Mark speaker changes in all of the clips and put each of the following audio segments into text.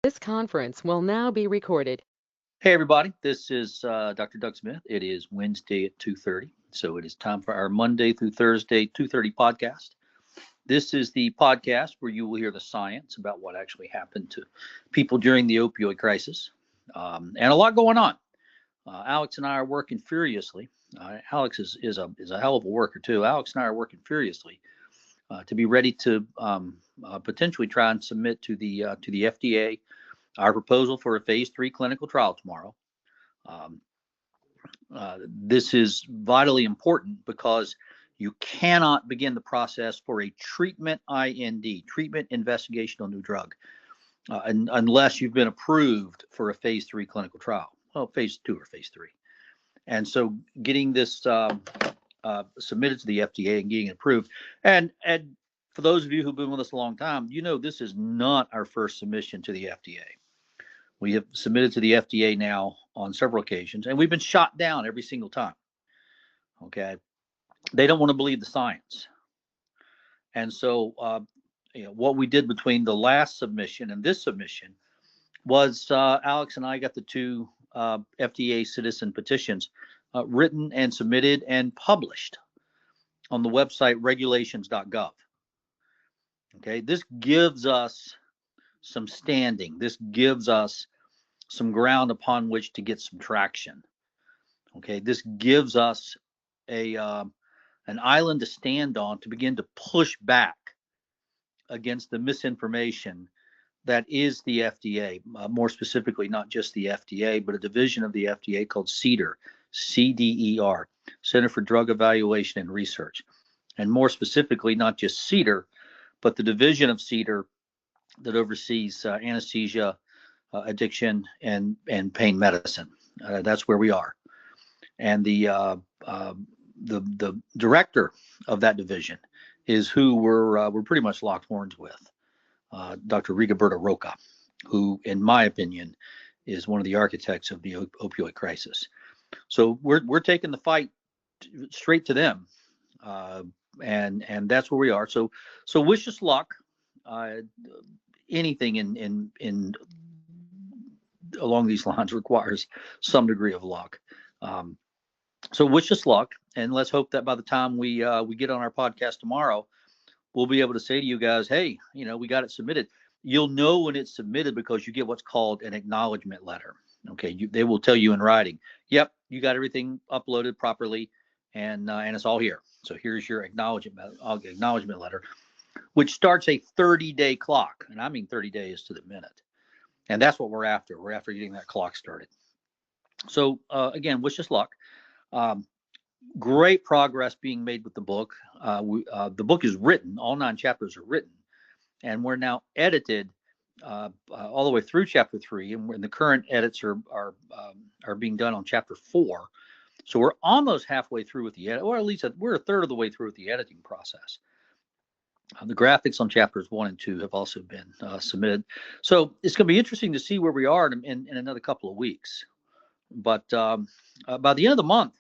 Speaker 1: This conference will now be recorded.
Speaker 2: Hey everybody, this is Dr. Doug Smith. It is Wednesday at 2:30, so it is time for our Monday through Thursday 2:30 podcast. This is the podcast where you will hear the science about what actually happened to people during the opioid crisis, and a lot going on. Alex and I are working furiously. Alex is a hell of a worker too. Alex and I are working furiously to be ready to potentially try and submit to the FDA our proposal for a phase 3 clinical trial tomorrow. This is vitally important because you cannot begin the process for a treatment IND, treatment investigational new drug, unless you've been approved for a phase 3 clinical trial. Well, phase 2 or phase 3. And so getting this submitted to the FDA and getting it approved. And for those of you who've been with us a long time, you know this is not our first submission to the FDA. We have submitted to the FDA now on several occasions, and we've been shot down every single time. Okay, they don't want to believe the science, and so what we did between the last submission and this submission was Alex and I got the two FDA citizen petitions written and submitted and published on the website regulations.gov. Okay, this gives us some standing. This gives us some ground upon which to get some traction. Okay, this gives us an island to stand on to begin to push back against the misinformation that is the FDA, more specifically, not just the FDA, but a division of the FDA called CDER, CDER, Center for Drug Evaluation and Research. And more specifically, not just CDER, but the division of CDER that oversees anesthesia, addiction, and pain medicine. That's where we are. And the director of that division is who we're pretty much locked horns with, Dr. Rigoberta Roca, who, in my opinion, is one of the architects of the opioid crisis. So we're taking the fight straight to them, and that's where we are. So wish us luck. Anything in along these lines requires some degree of luck. So wish us luck, and let's hope that by the time we get on our podcast tomorrow, we'll be able to say to you guys, hey, we got it submitted. You'll know when it's submitted because you get what's called an acknowledgement letter. Okay, they will tell you in writing, yep, you got everything uploaded properly, and it's all here. So here's your acknowledgement letter, which starts a 30-day clock, and I mean 30 days to the minute. And that's what we're after. We're after getting that clock started. So again, wish us luck. Great progress being made with the book. The book is written. All 9 chapters are written, and we're now edited all the way through chapter 3. And the current edits are being done on chapter 4. So we're almost halfway through with the edit, or at least we're a third of the way through with the editing process. The graphics on chapters 1 and 2 have also been submitted. So it's going to be interesting to see where we are in another couple of weeks. But by the end of the month,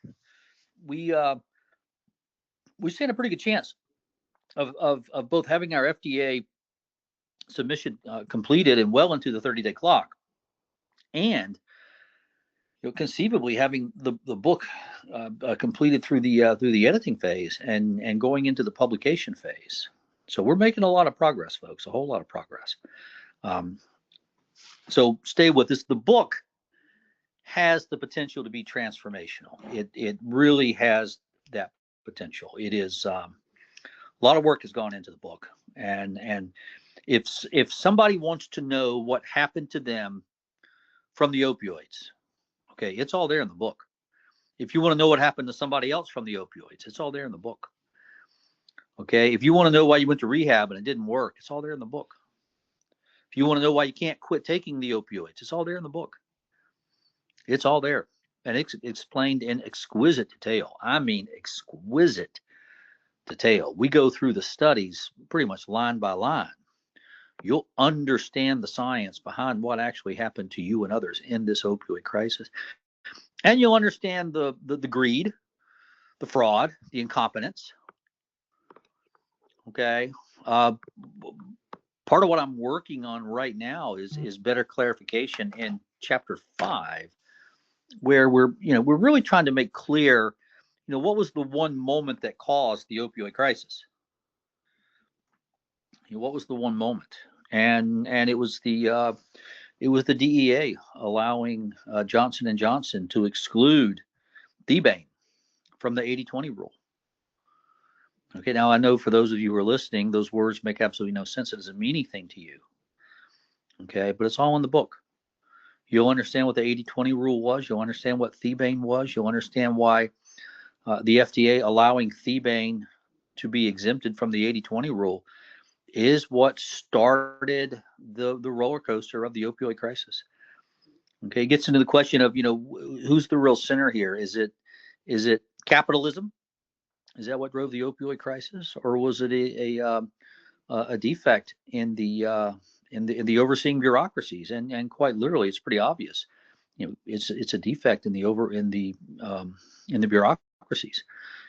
Speaker 2: we stand a pretty good chance of both having our FDA submission completed and well into the 30-day clock, and conceivably having the book completed through the editing phase and going into the publication phase. So we're making a lot of progress, folks, a whole lot of progress. So stay with us. The book has the potential to be transformational. It really has that potential. It is a lot of work has gone into the book, and if somebody wants to know what happened to them from the opioids, okay, it's all there in the book. If you want to know what happened to somebody else from the opioids, it's all there in the book. Okay, if you want to know why you went to rehab and it didn't work, it's all there in the book. If you want to know why you can't quit taking the opioids, it's all there in the book. It's all there, and it's explained in exquisite detail. I mean, exquisite detail. We go through the studies pretty much line by line. You'll understand the science behind what actually happened to you and others in this opioid crisis, and you'll understand the greed, the fraud, the incompetence. Okay, Part of what I'm working on right now is better clarification in chapter 5, where we're really trying to make clear, what was the one moment that caused the opioid crisis? What was the one moment? And it was the DEA allowing Johnson and Johnson to exclude thebane from the 80-20 rule. Okay, now I know for those of you who are listening, those words make absolutely no sense. It doesn't mean anything to you. Okay, but it's all in the book. You'll understand what the 80-20 rule was. You'll understand what thebane was. You'll understand why the FDA allowing thebane to be exempted from the 80-20 rule is what started the roller coaster of the opioid crisis. Okay, it gets into the question of, who's the real sinner here? Is it capitalism? Is that what drove the opioid crisis, or was it a defect in the overseeing bureaucracies? And quite literally, it's pretty obvious. It's a defect in the bureaucracies.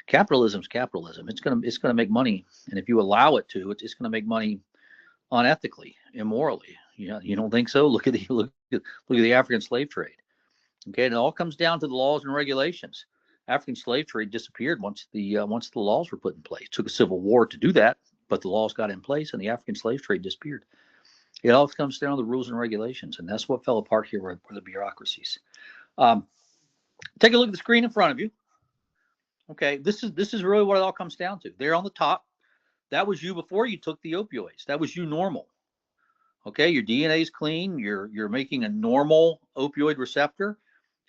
Speaker 2: Capitalism's capitalism. It's gonna make money, and if you allow it to, it's gonna make money unethically, immorally. You don't think so? Look at the African slave trade. Okay, and it all comes down to the laws and regulations. African slave trade disappeared once the laws were put in place. It took a civil war to do that, but the laws got in place, and the African slave trade disappeared. It all comes down to the rules and regulations, and that's what fell apart here were the bureaucracies. Take a look at the screen in front of you. Okay, this is really what it all comes down to. There on the top, that was you before you took the opioids. That was you normal. Okay, your DNA is clean. You're making a normal opioid receptor,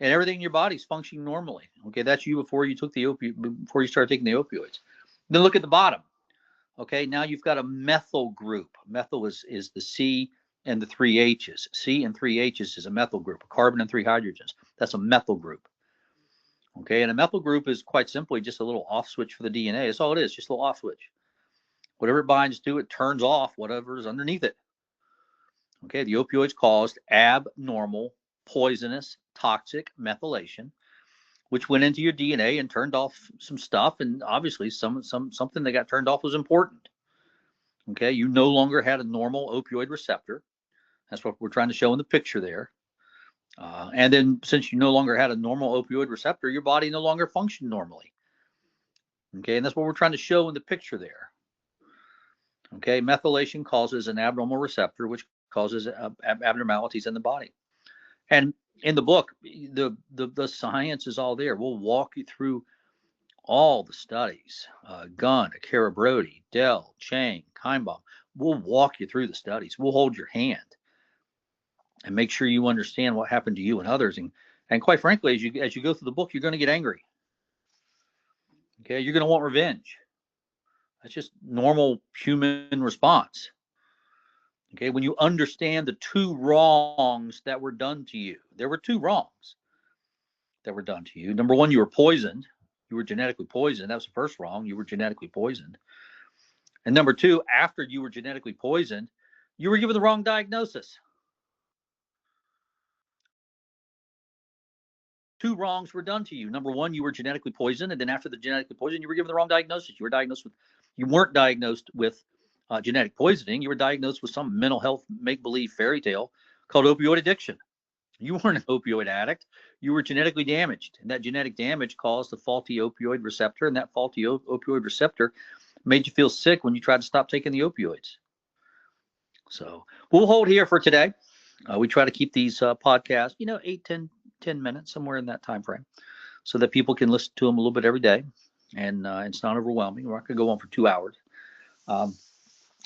Speaker 2: and everything in your body's functioning normally. Okay, that's you before you took before you started taking the opioids. Then look at the bottom. Okay, now you've got a methyl group. Methyl is the C and the 3 H's. C and 3 H's is a methyl group, a carbon and 3 hydrogens. That's a methyl group. Okay, and a methyl group is quite simply just a little off switch for the DNA. That's all it is, just a little off switch. Whatever it binds to, it turns off whatever is underneath it. Okay, the opioids caused abnormal, poisonous, toxic methylation, which went into your DNA and turned off some stuff, and obviously something that got turned off was important. Okay, you no longer had a normal opioid receptor. That's what we're trying to show in the picture there. And then since you no longer had a normal opioid receptor, your body no longer functioned normally. Okay, and that's what we're trying to show in the picture there. Okay, methylation causes an abnormal receptor, which causes abnormalities in the body. And in the book, the science is all there. We'll walk you through all the studies. Gunn, Akira Brody, Dell, Chang, Kinebaum. We'll walk you through the studies. We'll hold your hand and make sure you understand what happened to you and others. And quite frankly, as you go through the book, you're going to get angry. Okay, you're going to want revenge. That's just normal human response. Okay, when you understand the 2 wrongs that were done to you, there were 2 wrongs that were done to you. Number 1, you were poisoned. You were genetically poisoned. That was the first wrong. You were genetically poisoned. And number 2, after you were genetically poisoned, you were given the wrong diagnosis. 2 wrongs were done to you. Number 1, you were genetically poisoned, and then after the genetically poisoned, you were given the wrong diagnosis. You weren't diagnosed with genetic poisoning. You were diagnosed with some mental health make-believe fairy tale called opioid addiction. You weren't an opioid addict. You were genetically damaged, and that genetic damage caused a faulty opioid receptor, and that faulty opioid receptor made you feel sick when you tried to stop taking the opioids. So we'll hold here for today. We try to keep these podcasts, 8, 10 minutes, somewhere in that time frame, so that people can listen to them a little bit every day, and it's not overwhelming. We're not going to go on for 2 hours.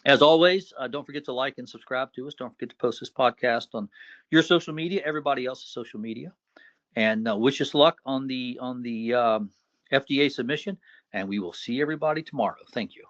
Speaker 2: As always, don't forget to like and subscribe to us. Don't forget to post this podcast on your social media, everybody else's social media, and wish us luck on the FDA submission. And we will see everybody tomorrow. Thank you.